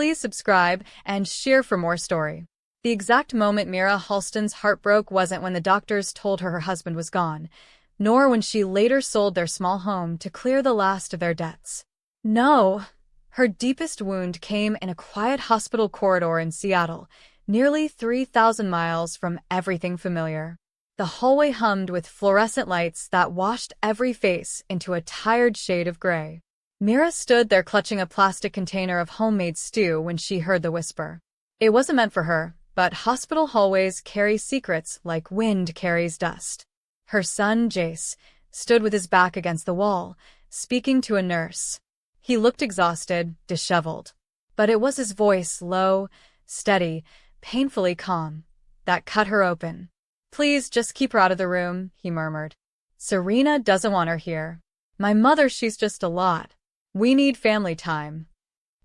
Please subscribe and share for more story. The exact moment Mira Halston's heart broke wasn't when the doctors told her husband was gone, nor when she later sold their small home to clear the last of their debts. No, her deepest wound came in a quiet hospital corridor in Seattle, nearly 3,000 miles from everything familiar. The hallway hummed with fluorescent lights that washed every face into a tired shade of gray. Mira stood there clutching a plastic container of homemade stew when she heard the whisper. It wasn't meant for her, but hospital hallways carry secrets like wind carries dust. Her son, Jace, stood with his back against the wall, speaking to a nurse. He looked exhausted, disheveled. But it was his voice, low, steady, painfully calm, that cut her open. "Please, just keep her out of the room," he murmured. "Serena doesn't want her here. My mother, she's just a lot. We need family time."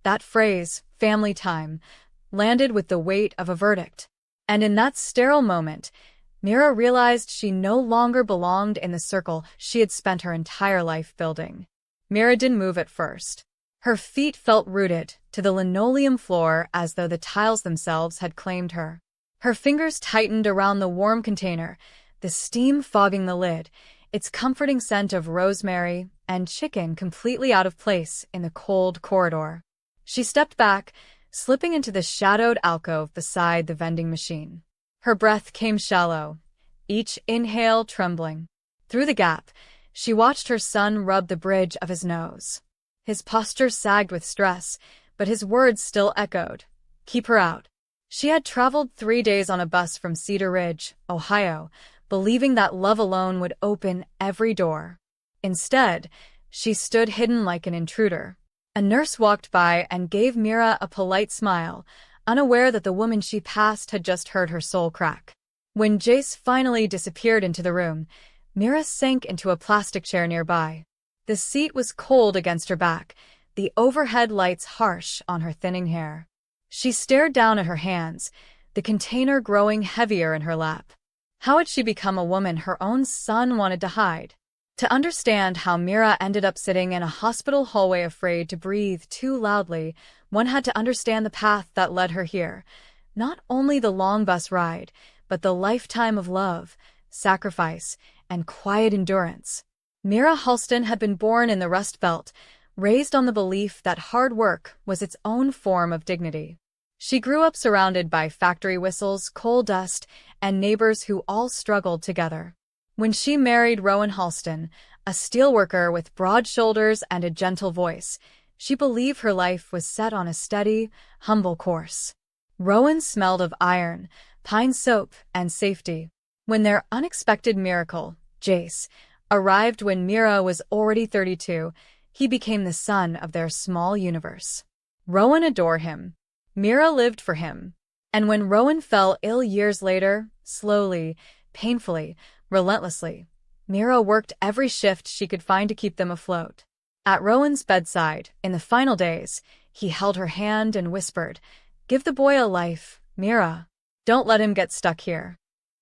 That phrase, family time, landed with the weight of a verdict. And in that sterile moment, Mira realized she no longer belonged in the circle she had spent her entire life building. Mira didn't move at first. Her feet felt rooted to the linoleum floor as though the tiles themselves had claimed her. Her fingers tightened around the warm container, the steam fogging the lid, its comforting scent of rosemary and chicken completely out of place in the cold corridor. She stepped back, slipping into the shadowed alcove beside the vending machine. Her breath came shallow, each inhale trembling. Through the gap, she watched her son rub the bridge of his nose. His posture sagged with stress, but his words still echoed. "Keep her out." She had traveled 3 days on a bus from Cedar Ridge, Ohio, believing that love alone would open every door. Instead, she stood hidden like an intruder. A nurse walked by and gave Mira a polite smile, unaware that the woman she passed had just heard her soul crack. When Jace finally disappeared into the room, Mira sank into a plastic chair nearby. The seat was cold against her back, the overhead lights harsh on her thinning hair. She stared down at her hands, the container growing heavier in her lap. How had she become a woman her own son wanted to hide? To understand how Mira ended up sitting in a hospital hallway afraid to breathe too loudly, one had to understand the path that led her here. Not only the long bus ride, but the lifetime of love, sacrifice, and quiet endurance. Mira Halston had been born in the Rust Belt, raised on the belief that hard work was its own form of dignity. She grew up surrounded by factory whistles, coal dust, and neighbors who all struggled together. When she married Rowan Halston, a steelworker with broad shoulders and a gentle voice, she believed her life was set on a steady, humble course. Rowan smelled of iron, pine soap, and safety. When their unexpected miracle, Jace, arrived when Mira was already 32, he became the sun of their small universe. Rowan adored him. Mira lived for him. And when Rowan fell ill years later, slowly, painfully, relentlessly, Mira worked every shift she could find to keep them afloat. At Rowan's bedside, in the final days, he held her hand and whispered, "Give the boy a life, Mira. Don't let him get stuck here."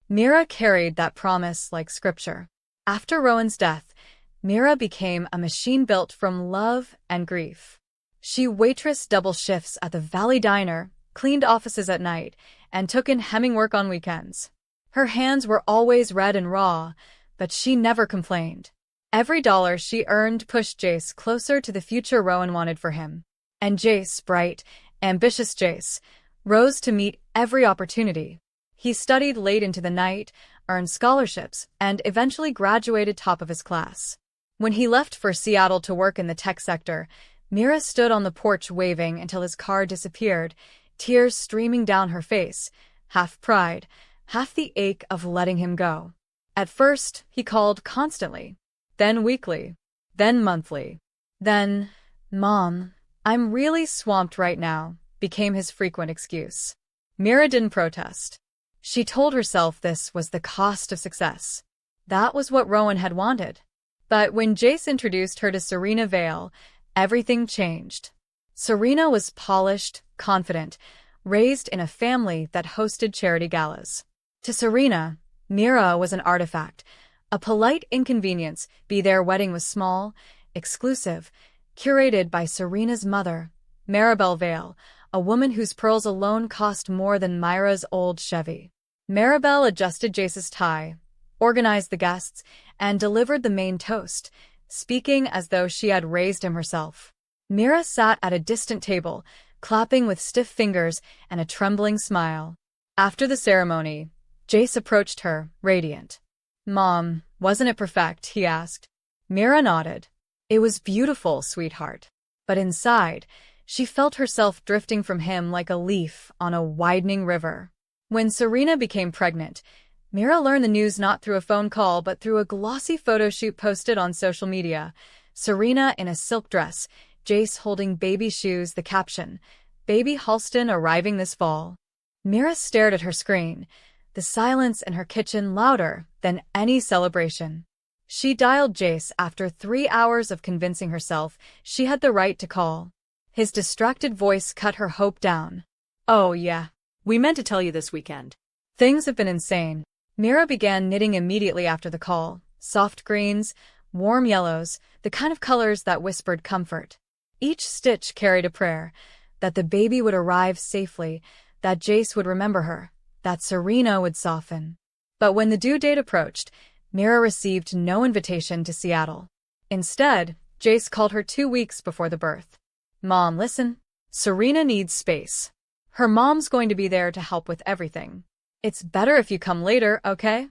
Mira carried that promise like scripture. After Rowan's death, Mira became a machine built from love and grief. She waitressed double shifts at the Valley Diner, cleaned offices at night, and took in hemming work on weekends. Her hands were always red and raw, but she never complained. Every dollar she earned pushed Jace closer to the future Rowan wanted for him. And Jace, bright, ambitious Jace, rose to meet every opportunity. He studied late into the night, earned scholarships, and eventually graduated top of his class. When he left for Seattle to work in the tech sector, Mira stood on the porch waving until his car disappeared, tears streaming down her face, half pride, half the ache of letting him go. At first, he called constantly, then weekly, then monthly. Then, "Mom, I'm really swamped right now," became his frequent excuse. Mira didn't protest. She told herself this was the cost of success. That was what Rowan had wanted. But when Jace introduced her to Serena Vale, everything changed. Serena was polished, confident, raised in a family that hosted charity galas. To Serena, Mira was an artifact, a polite inconvenience, be their wedding was small, exclusive, curated by Serena's mother, Maribel Vale, a woman whose pearls alone cost more than Myra's old Chevy. Maribel adjusted Jace's tie, organized the guests, and delivered the main toast, speaking as though she had raised him herself. Mira sat at a distant table, clapping with stiff fingers and a trembling smile. After the ceremony, Jace approached her, radiant. "Mom, wasn't it perfect?" he asked. Mira nodded. "It was beautiful, sweetheart." But inside, she felt herself drifting from him like a leaf on a widening river. When Serena became pregnant, Mira learned the news not through a phone call but through a glossy photo shoot posted on social media. Serena in a silk dress, Jace holding baby shoes, the caption, "Baby Halston arriving this fall." Mira stared at her screen, the silence in her kitchen louder than any celebration. She dialed Jace after 3 hours of convincing herself she had the right to call. His distracted voice cut her hope down. "Oh yeah, we meant to tell you this weekend. Things have been insane." Mira began knitting immediately after the call. Soft greens, warm yellows, the kind of colors that whispered comfort. Each stitch carried a prayer, that the baby would arrive safely, that Jace would remember her, that Serena would soften. But when the due date approached, Mira received no invitation to Seattle. Instead, Jace called her 2 weeks before the birth. "Mom, listen. Serena needs space. Her mom's going to be there to help with everything. It's better if you come later, okay?"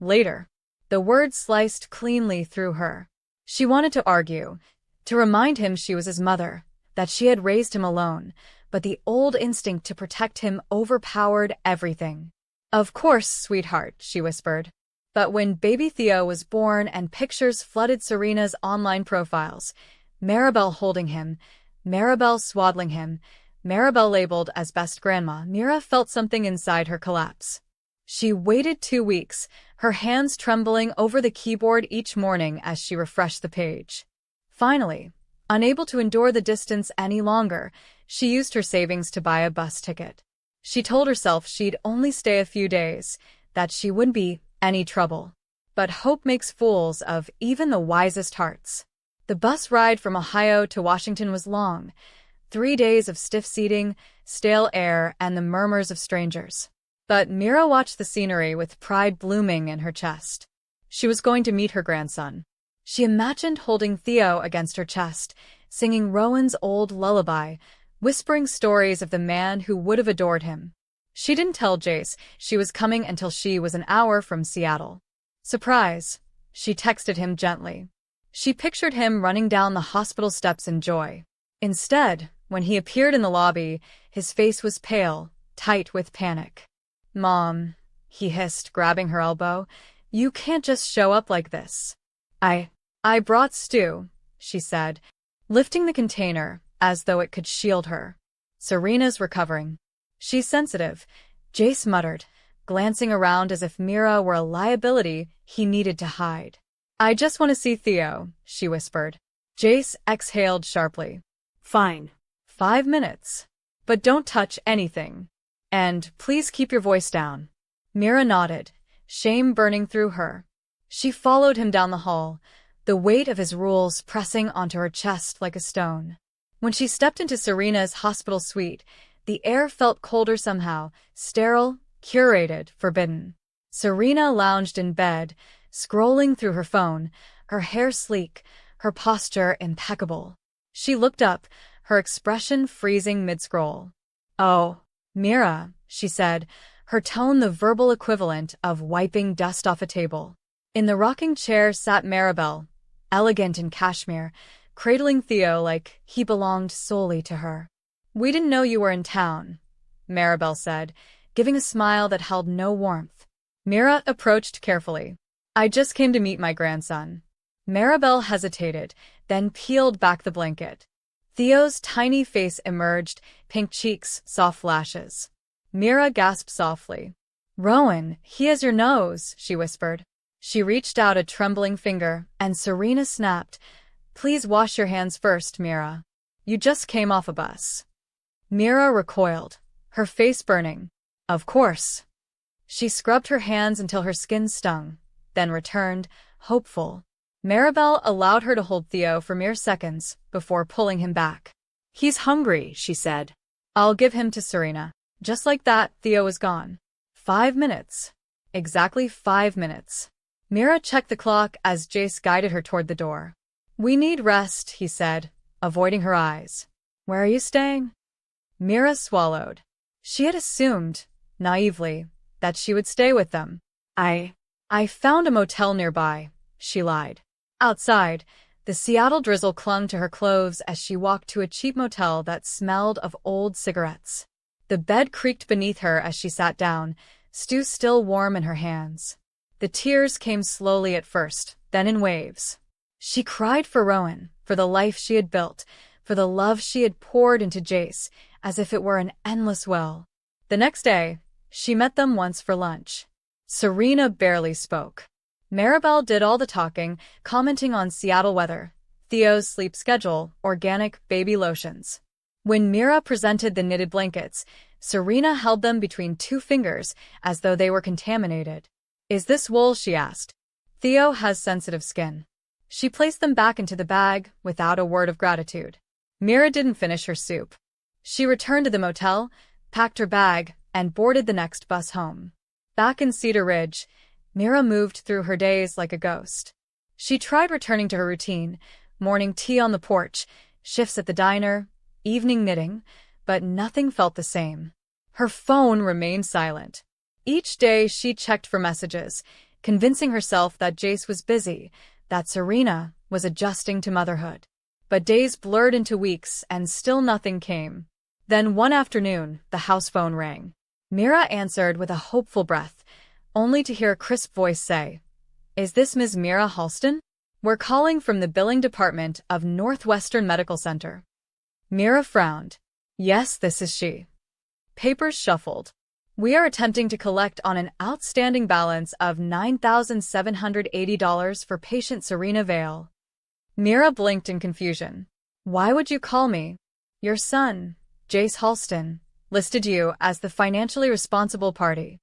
Later. The word sliced cleanly through her. She wanted to argue, to remind him she was his mother, that she had raised him alone, but the old instinct to protect him overpowered everything. "Of course, sweetheart," she whispered. But when baby Theo was born and pictures flooded Serena's online profiles, Maribel holding him, Maribel swaddling him, Maribel labeled as best grandma, Mira felt something inside her collapse. She waited 2 weeks, her hands trembling over the keyboard each morning as she refreshed the page. Finally, unable to endure the distance any longer, she used her savings to buy a bus ticket. She told herself she'd only stay a few days, that she wouldn't be any trouble. But hope makes fools of even the wisest hearts. The bus ride from Ohio to Washington was long, 3 days of stiff seating, stale air, and the murmurs of strangers. But Mira watched the scenery with pride blooming in her chest. She was going to meet her grandson. She imagined holding Theo against her chest, singing Rowan's old lullaby, whispering stories of the man who would have adored him. She didn't tell Jace she was coming until she was an hour from Seattle. "Surprise," she texted him gently. She pictured him running down the hospital steps in joy. Instead, when he appeared in the lobby, his face was pale, tight with panic. "Mom," he hissed, grabbing her elbow, "you can't just show up like this." I brought stew," she said, lifting the container as though it could shield her. "Serena's recovering. She's sensitive," Jace muttered, glancing around as if Mira were a liability he needed to hide. "I just want to see Theo," she whispered. Jace exhaled sharply. "Fine. 5 minutes. But don't touch anything. And please keep your voice down." Mira nodded, shame burning through her. She followed him down the hall, the weight of his rules pressing onto her chest like a stone. When she stepped into Serena's hospital suite, the air felt colder somehow, sterile, curated, forbidden. Serena lounged in bed, scrolling through her phone, her hair sleek, her posture impeccable. She looked up, her expression freezing mid-scroll. "Oh, Mira," she said, her tone the verbal equivalent of wiping dust off a table. In the rocking chair sat Maribel, elegant in cashmere, cradling Theo like he belonged solely to her. "We didn't know you were in town," Maribel said, giving a smile that held no warmth. Mira approached carefully. "I just came to meet my grandson." Maribel hesitated, then peeled back the blanket. Theo's tiny face emerged, pink cheeks, soft lashes. Mira gasped softly. "Rowan, he has your nose," she whispered. She reached out a trembling finger, and Serena snapped. "Please wash your hands first, Mira. You just came off a bus." Mira recoiled, her face burning. "Of course." She scrubbed her hands until her skin stung, then returned, hopeful. Maribel allowed her to hold Theo for mere seconds before pulling him back. "He's hungry," she said. I'll give him to Serena. Just like that, Theo was gone. 5 minutes. Exactly 5 minutes. Mira checked the clock as Jace guided her toward the door. We need rest, he said, avoiding her eyes. Where are you staying? Mira swallowed. She had assumed, naively, that she would stay with them. I found a motel nearby, she lied. Outside, the Seattle drizzle clung to her clothes as she walked to a cheap motel that smelled of old cigarettes. The bed creaked beneath her as she sat down, stew still warm in her hands. The tears came slowly at first, then in waves. She cried for Rowan, for the life she had built, for the love she had poured into Jace, as if it were an endless well. The next day, she met them once for lunch. Serena barely spoke. Maribel did all the talking, commenting on Seattle weather, Theo's sleep schedule, organic baby lotions. When Mira presented the knitted blankets, Serena held them between two fingers as though they were contaminated. Is this wool? She asked. Theo has sensitive skin. She placed them back into the bag without a word of gratitude. Mira didn't finish her soup. She returned to the motel, packed her bag, and boarded the next bus home. Back in Cedar Ridge, Mira moved through her days like a ghost. She tried returning to her routine, morning tea on the porch, shifts at the diner, evening knitting, but nothing felt the same. Her phone remained silent. Each day she checked for messages, convincing herself that Jace was busy, that Serena was adjusting to motherhood. But days blurred into weeks and still nothing came. Then one afternoon, the house phone rang. Mira answered with a hopeful breath, only to hear a crisp voice say, Is this Ms. Mira Halston? We're calling from the billing department of Northwestern Medical Center. Mira frowned. Yes, this is she. Papers shuffled. We are attempting to collect on an outstanding balance of $9,780 for patient Serena Vale. Mira blinked in confusion. Why would you call me? Your son, Jace Halston, listed you as the financially responsible party.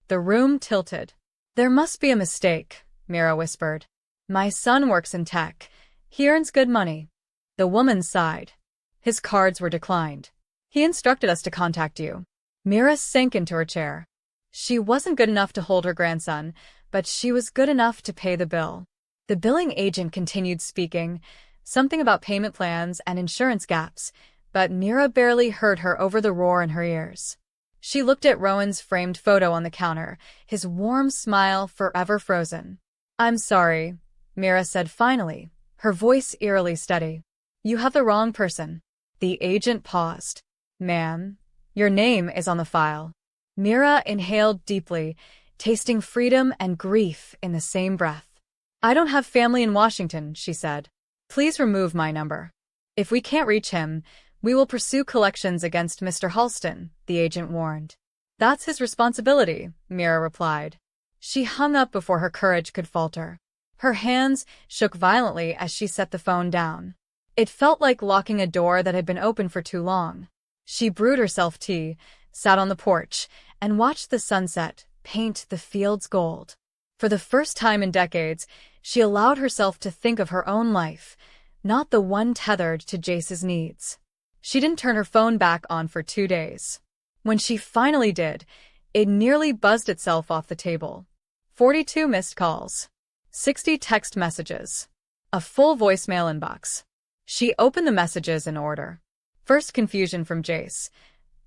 The room tilted. There must be a mistake, Mira whispered. My son works in tech. He earns good money. The woman sighed. His cards were declined. He instructed us to contact you. Mira sank into her chair. She wasn't good enough to hold her grandson, but she was good enough to pay the bill. The billing agent continued speaking, something about payment plans and insurance gaps, but Mira barely heard her over the roar in her ears. She looked at Rowan's framed photo on the counter, his warm smile forever frozen. I'm sorry, Mira said finally, her voice eerily steady. You have the wrong person. The agent paused. Ma'am, your name is on the file. Mira inhaled deeply, tasting freedom and grief in the same breath. I don't have family in Washington, she said. Please remove my number. If we can't reach him, we will pursue collections against Mr. Halston, the agent warned. That's his responsibility, Mira replied. She hung up before her courage could falter. Her hands shook violently as she set the phone down. It felt like locking a door that had been open for too long. She brewed herself tea, sat on the porch, and watched the sunset paint the fields gold. For the first time in decades, she allowed herself to think of her own life, not the one tethered to Jace's needs. She didn't turn her phone back on for 2 days. When she finally did, it nearly buzzed itself off the table. 42 missed calls. 60 text messages. A full voicemail inbox. She opened the messages in order. First, confusion from Jace.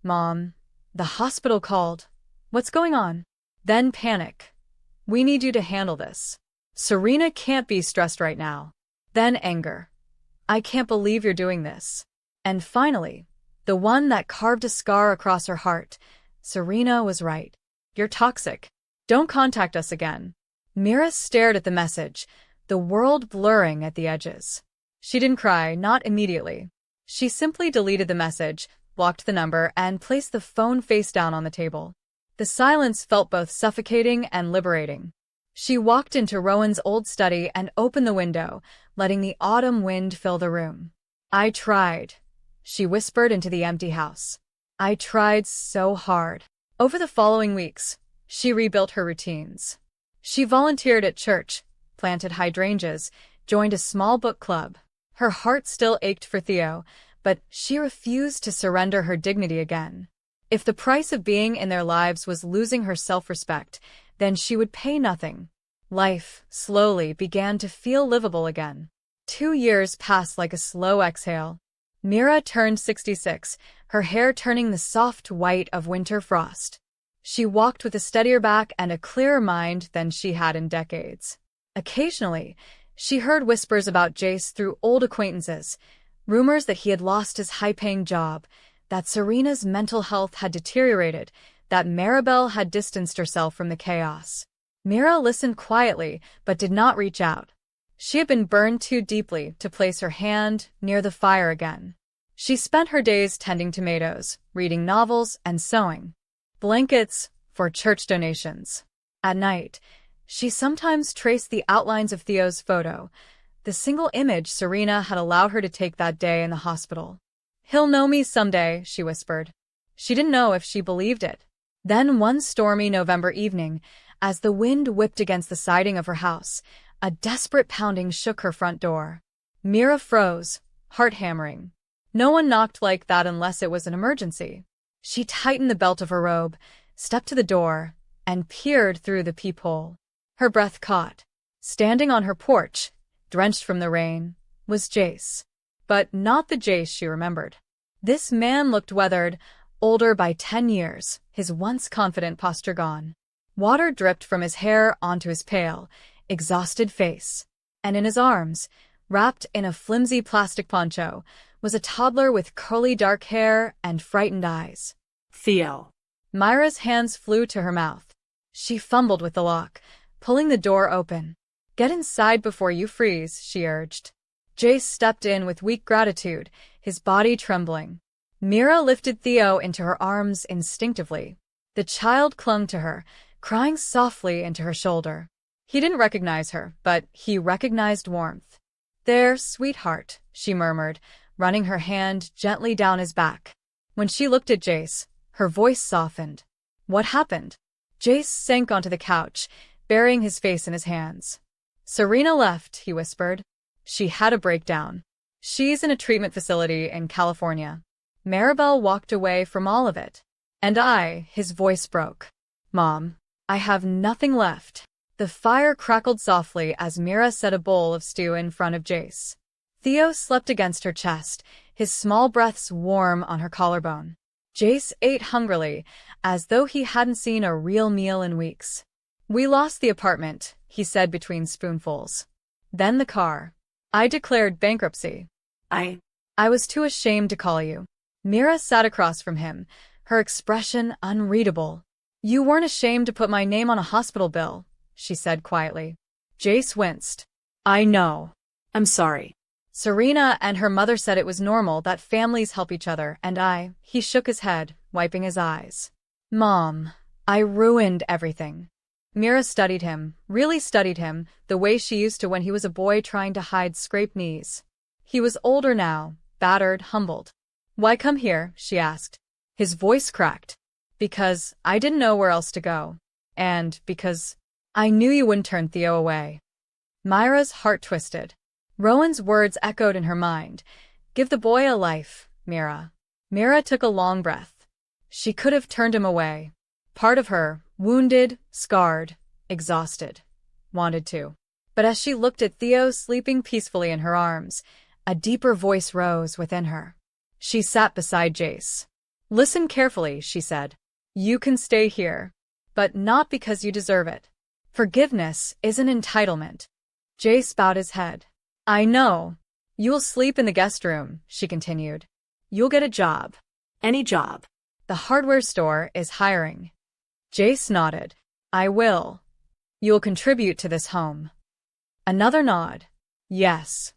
Mom, the hospital called. What's going on? Then panic. We need you to handle this. Serena can't be stressed right now. Then anger. I can't believe you're doing this. And finally, the one that carved a scar across her heart. Serena was right. You're toxic. Don't contact us again. Mira stared at the message, the world blurring at the edges. She didn't cry, not immediately. She simply deleted the message, blocked the number, and placed the phone face down on the table. The silence felt both suffocating and liberating. She walked into Rowan's old study and opened the window, letting the autumn wind fill the room. I tried, she whispered into the empty house. I tried so hard. Over the following weeks, she rebuilt her routines. She volunteered at church, planted hydrangeas, joined a small book club. Her heart still ached for Theo, but she refused to surrender her dignity again. If the price of being in their lives was losing her self-respect, then she would pay nothing. Life, slowly, began to feel livable again. 2 years passed like a slow exhale. Mira turned 66, her hair turning the soft white of winter frost. She walked with a steadier back and a clearer mind than she had in decades. Occasionally, she heard whispers about Jace through old acquaintances, rumors that he had lost his high-paying job, that Serena's mental health had deteriorated, that Maribel had distanced herself from the chaos. Mira listened quietly, but did not reach out. She had been burned too deeply to place her hand near the fire again. She spent her days tending tomatoes, reading novels, and sewing blankets for church donations. At night, she sometimes traced the outlines of Theo's photo, the single image Serena had allowed her to take that day in the hospital. "He'll know me someday," she whispered. She didn't know if she believed it. Then one stormy November evening, as the wind whipped against the siding of her house, a desperate pounding shook her front door. Mira froze, heart hammering. No one knocked like that unless it was an emergency. She tightened the belt of her robe, stepped to the door, and peered through the peephole. Her breath caught. Standing on her porch, drenched from the rain, was Jace. But not the Jace she remembered. This man looked weathered, older by 10 years, his once confident posture gone. Water dripped from his hair onto his pale, exhausted face. And in his arms, wrapped in a flimsy plastic poncho, was a toddler with curly dark hair and frightened eyes. "Theo." Myra's hands flew to her mouth. She fumbled with the lock, pulling the door open. "Get inside before you freeze," she urged. Jace stepped in with weak gratitude, his body trembling. Mira lifted Theo into her arms instinctively. The child clung to her, crying softly into her shoulder. He didn't recognize her, but he recognized warmth. "There, sweetheart," she murmured, running her hand gently down his back. When she looked at Jace, her voice softened. "What happened?" Jace sank onto the couch, burying his face in his hands. "Serena left," he whispered. "She had a breakdown. She's in a treatment facility in California. Maribel walked away from all of it. And his voice broke. "Mom, I have nothing left." The fire crackled softly as Mira set a bowl of stew in front of Jace. Theo slept against her chest, his small breaths warm on her collarbone. Jace ate hungrily, as though he hadn't seen a real meal in weeks. "We lost the apartment," he said between spoonfuls. "Then the car. I declared bankruptcy. I was too ashamed to call you." Mira sat across from him, her expression unreadable. "You weren't ashamed to put my name on a hospital bill," she said quietly. Jace winced. "I know. I'm sorry." Serena and her mother said it was normal that families help each other, and he shook his head, wiping his eyes. "Mom, I ruined everything." Mira studied him, really studied him, the way she used to when he was a boy trying to hide scraped knees. He was older now, battered, humbled. "Why come here?" she asked. His voice cracked. "Because I didn't know where else to go. And because I knew you wouldn't turn Theo away." Myra's heart twisted. Rowan's words echoed in her mind. "Give the boy a life, Mira." Mira took a long breath. She could have turned him away. Part of her, wounded, scarred, exhausted, wanted to. But as she looked at Theo sleeping peacefully in her arms, a deeper voice rose within her. She sat beside Jace. "Listen carefully," she said. "You can stay here, but not because you deserve it. Forgiveness is an entitlement." Jace bowed his head. "I know. You'll sleep in the guest room," she continued. "You'll get a job." "Any job?" "The hardware store is hiring." Jace nodded. "I will. You'll contribute to this home." Another nod. "Yes.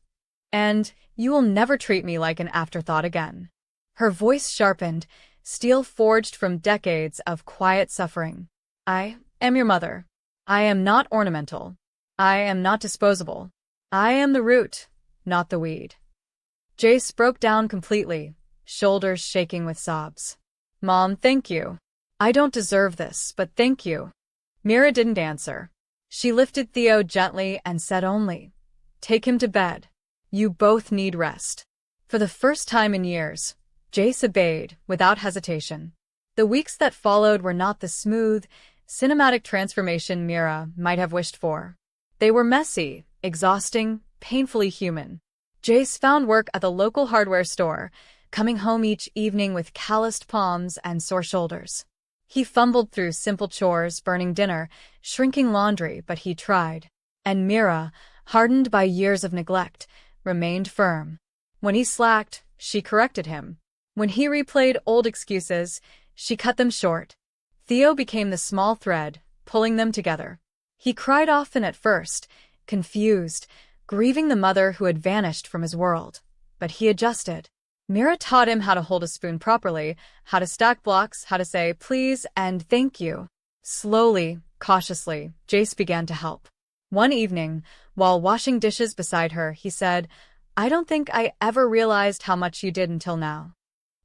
And you will never treat me like an afterthought again." Her voice sharpened, steel forged from decades of quiet suffering. "I am your mother. I am not ornamental. I am not disposable. I am the root, not the weed." Jace broke down completely, shoulders shaking with sobs. "Mom, thank you. I don't deserve this, but thank you." Mira didn't answer. She lifted Theo gently and said only, "Take him to bed. You both need rest." For the first time in years, Jace obeyed without hesitation. The weeks that followed were not the smooth, cinematic transformation Mira might have wished for. They were messy, exhausting, painfully human. Jace found work at the local hardware store, coming home each evening with calloused palms and sore shoulders. He fumbled through simple chores, burning dinner, shrinking laundry, but he tried. And Mira, hardened by years of neglect, remained firm. When he slacked, she corrected him. When he replayed old excuses, she cut them short. Theo became the small thread, pulling them together. He cried often at first, confused, grieving the mother who had vanished from his world. But he adjusted. Mira taught him how to hold a spoon properly, how to stack blocks, how to say please and thank you. Slowly, cautiously, Jace began to help. One evening, while washing dishes beside her, he said, "I don't think I ever realized how much you did until now."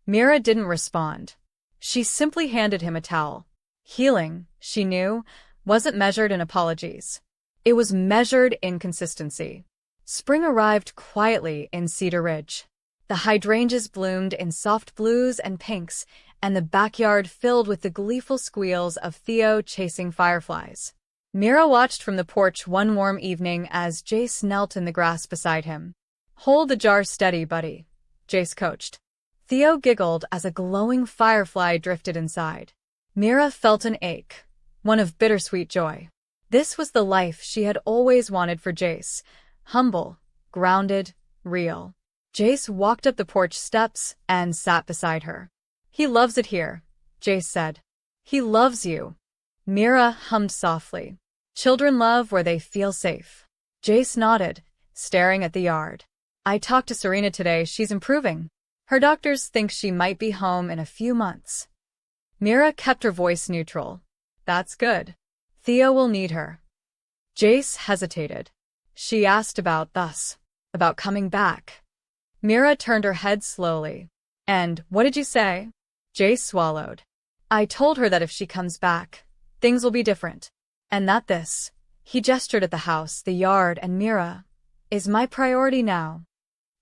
Mira didn't respond. She simply handed him a towel. Healing, she knew, wasn't measured in apologies. It was measured in consistency. Spring arrived quietly in Cedar Ridge. The hydrangeas bloomed in soft blues and pinks, and the backyard filled with the gleeful squeals of Theo chasing fireflies. Mira watched from the porch one warm evening as Jace knelt in the grass beside him. "Hold the jar steady, buddy," Jace coached. Theo giggled as a glowing firefly drifted inside. Mira felt an ache, one of bittersweet joy. This was the life she had always wanted for Jace. Humble, grounded, real. Jace walked up the porch steps and sat beside her. "He loves it here," Jace said. "He loves you." Mira hummed softly. "Children love where they feel safe." Jace nodded, staring at the yard. "I talked to Serena today. She's improving. Her doctors think she might be home in a few months." Mira kept her voice neutral. "That's good. Theo will need her." Jace hesitated. She asked about coming back. Mira turned her head slowly. "And what did you say?" Jace swallowed. "I told her that if she comes back, things will be different. And that this," he gestured at the house, the yard, and Mira, "is my priority now."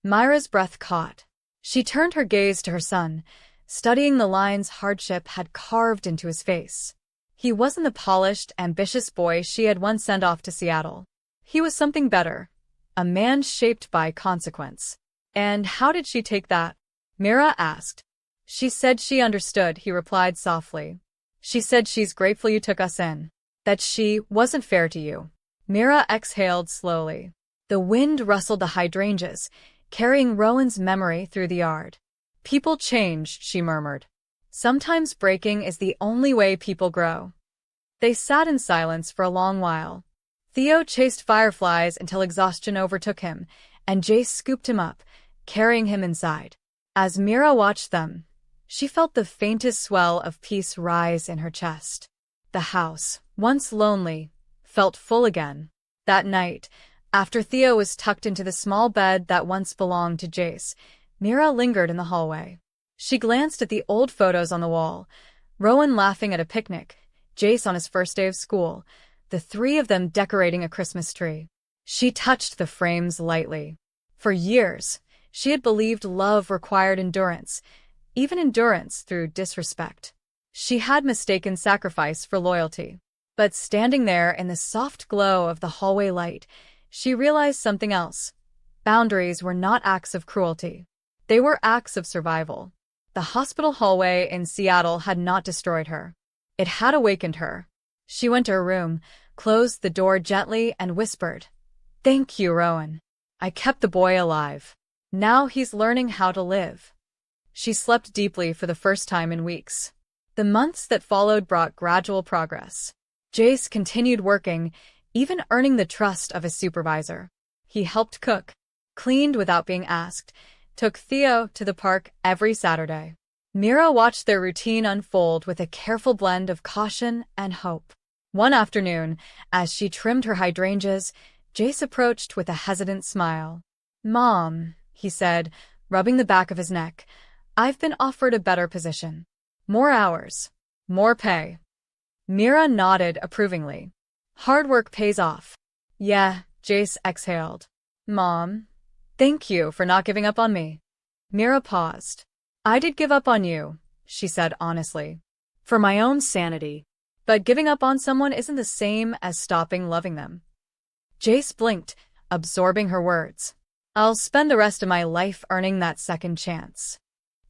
Myra's breath caught. She turned her gaze to her son, studying the lines hardship had carved into his face. He wasn't the polished, ambitious boy she had once sent off to Seattle. He was something better, a man shaped by consequence. "And how did she take that?" Mira asked. "She said she understood," he replied softly. "She said she's grateful you took us in. That she wasn't fair to you." Mira exhaled slowly. The wind rustled the hydrangeas, carrying Rowan's memory through the yard. "People change," she murmured. "Sometimes breaking is the only way people grow." They sat in silence for a long while. Theo chased fireflies until exhaustion overtook him, and Jace scooped him up, carrying him inside. As Mira watched them, she felt the faintest swell of peace rise in her chest. The house, once lonely, felt full again. That night, after Theo was tucked into the small bed that once belonged to Jace, Mira lingered in the hallway. She glanced at the old photos on the wall, Rowan laughing at a picnic, Jace on his first day of school, the three of them decorating a Christmas tree. She touched the frames lightly. For years, she had believed love required endurance, even endurance through disrespect. She had mistaken sacrifice for loyalty. But standing there in the soft glow of the hallway light, she realized something else. Boundaries were not acts of cruelty. They were acts of survival. The hospital hallway in Seattle had not destroyed her. It had awakened her. She went to her room, closed the door gently, and whispered, "Thank you, Rowan. I kept the boy alive. Now he's learning how to live." She slept deeply for the first time in weeks. The months that followed brought gradual progress. Jace continued working, even earning the trust of his supervisor. He helped cook, cleaned without being asked, took Theo to the park every Saturday. Mira watched their routine unfold with a careful blend of caution and hope. One afternoon, as she trimmed her hydrangeas, Jace approached with a hesitant smile. "Mom," he said, rubbing the back of his neck, "I've been offered a better position. More hours. More pay." Mira nodded approvingly. "Hard work pays off." "Yeah," Jace exhaled. "Mom, thank you for not giving up on me." Mira paused. I did give up on you, she said honestly. For my own sanity. But giving up on someone isn't the same as stopping loving them. Jace blinked, absorbing her words. I'll spend the rest of my life earning that second chance.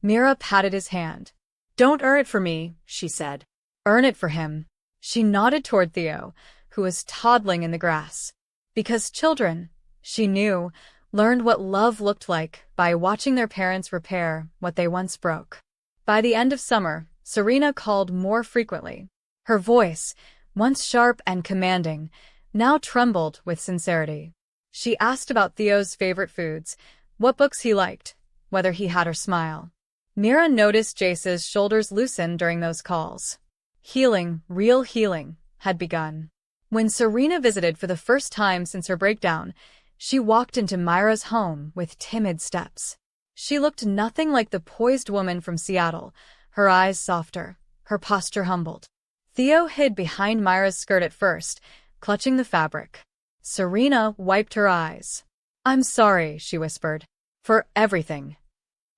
Mira patted his hand. Don't earn it for me, she said. Earn it for him. She nodded toward Theo, who was toddling in the grass. Because children, she knew, learned what love looked like by watching their parents repair what they once broke. By the end of summer, Serena called more frequently. Her voice, once sharp and commanding, now trembled with sincerity. She asked about Theo's favorite foods, what books he liked, whether he had her smile. Mira noticed Jace's shoulders loosen during those calls. Healing, real healing, had begun. When Serena visited for the first time since her breakdown, she walked into Myra's home with timid steps. She looked nothing like the poised woman from Seattle, her eyes softer, her posture humbled. Theo hid behind Myra's skirt at first, clutching the fabric. Serena wiped her eyes. I'm sorry, she whispered. For everything.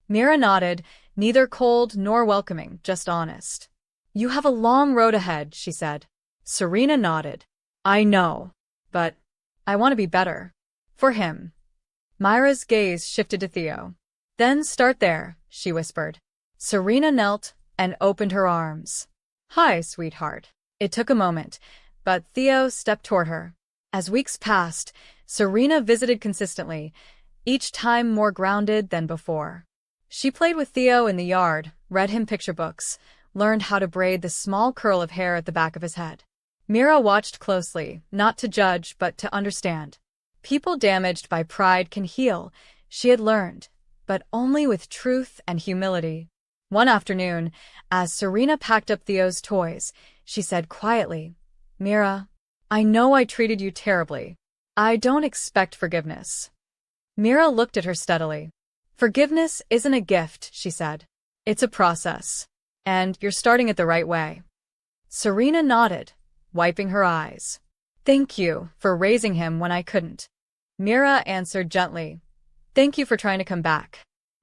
Mira nodded, neither cold nor welcoming, just honest. You have a long road ahead, she said. Serena nodded. I know. But I want to be better. For him. Myra's gaze shifted to Theo. Then start there, she whispered. Serena knelt and opened her arms. Hi, sweetheart. It took a moment, but Theo stepped toward her. As weeks passed, Serena visited consistently, each time more grounded than before. She played with Theo in the yard, read him picture books, learned how to braid the small curl of hair at the back of his head. Mira watched closely, not to judge but to understand. People damaged by pride can heal, she had learned, but only with truth and humility. One afternoon, as Serena packed up Theo's toys, she said quietly, Mira, I know I treated you terribly. I don't expect forgiveness. Mira looked at her steadily. Forgiveness isn't a gift, she said. It's a process. And you're starting it the right way. Serena nodded, wiping her eyes. Thank you for raising him when I couldn't. Mira answered gently. Thank you for trying to come back.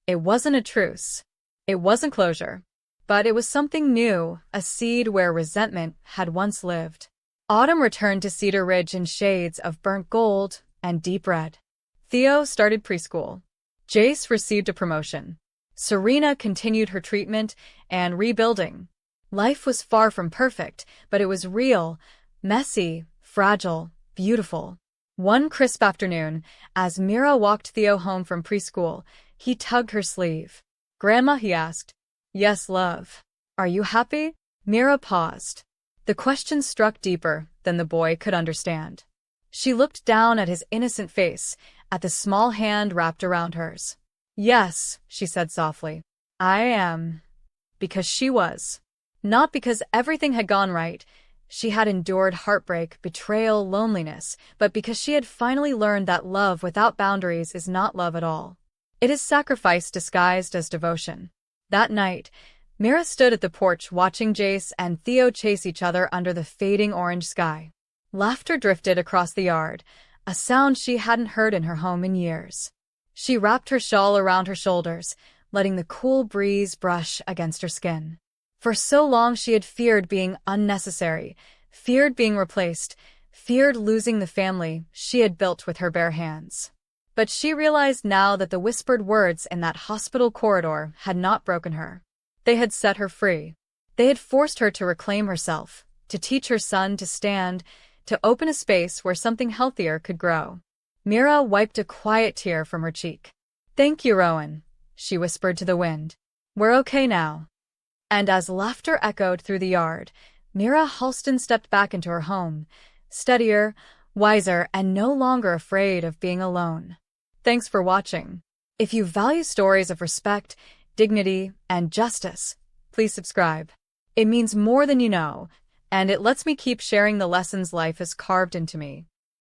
It wasn't a truce. It wasn't closure. But it was something new, a seed where resentment had once lived. Autumn returned to Cedar Ridge in shades of burnt gold and deep red. Theo started preschool. Jace received a promotion. Serena continued her treatment and rebuilding. Life was far from perfect, but it was real, messy, fragile, beautiful. One crisp afternoon, as Mira walked Theo home from preschool, he tugged her sleeve. Grandma, he asked. Yes, love. Are you happy? Mira paused. The question struck deeper than the boy could understand. She looked down at his innocent face, at the small hand wrapped around hers. Yes, she said softly. I am. Because she was. Not because everything had gone right. She had endured heartbreak, betrayal, loneliness, but because she had finally learned that love without boundaries is not love at all. It is sacrifice disguised as devotion. That night, Mira stood at the porch watching Jace and Theo chase each other under the fading orange sky. Laughter drifted across the yard, a sound she hadn't heard in her home in years. She wrapped her shawl around her shoulders, letting the cool breeze brush against her skin. For so long she had feared being unnecessary, feared being replaced, feared losing the family she had built with her bare hands. But she realized now that the whispered words in that hospital corridor had not broken her. They had set her free. They had forced her to reclaim herself, to teach her son to stand, to open a space where something healthier could grow. Mira wiped a quiet tear from her cheek. Thank you, Rowan, she whispered to the wind. We're okay now. And as laughter echoed through the yard, Mira Halston stepped back into her home, steadier, wiser, and no longer afraid of being alone. Thanks for watching. If you value stories of respect, dignity, and justice, please subscribe. It means more than you know, and it lets me keep sharing the lessons life has carved into me.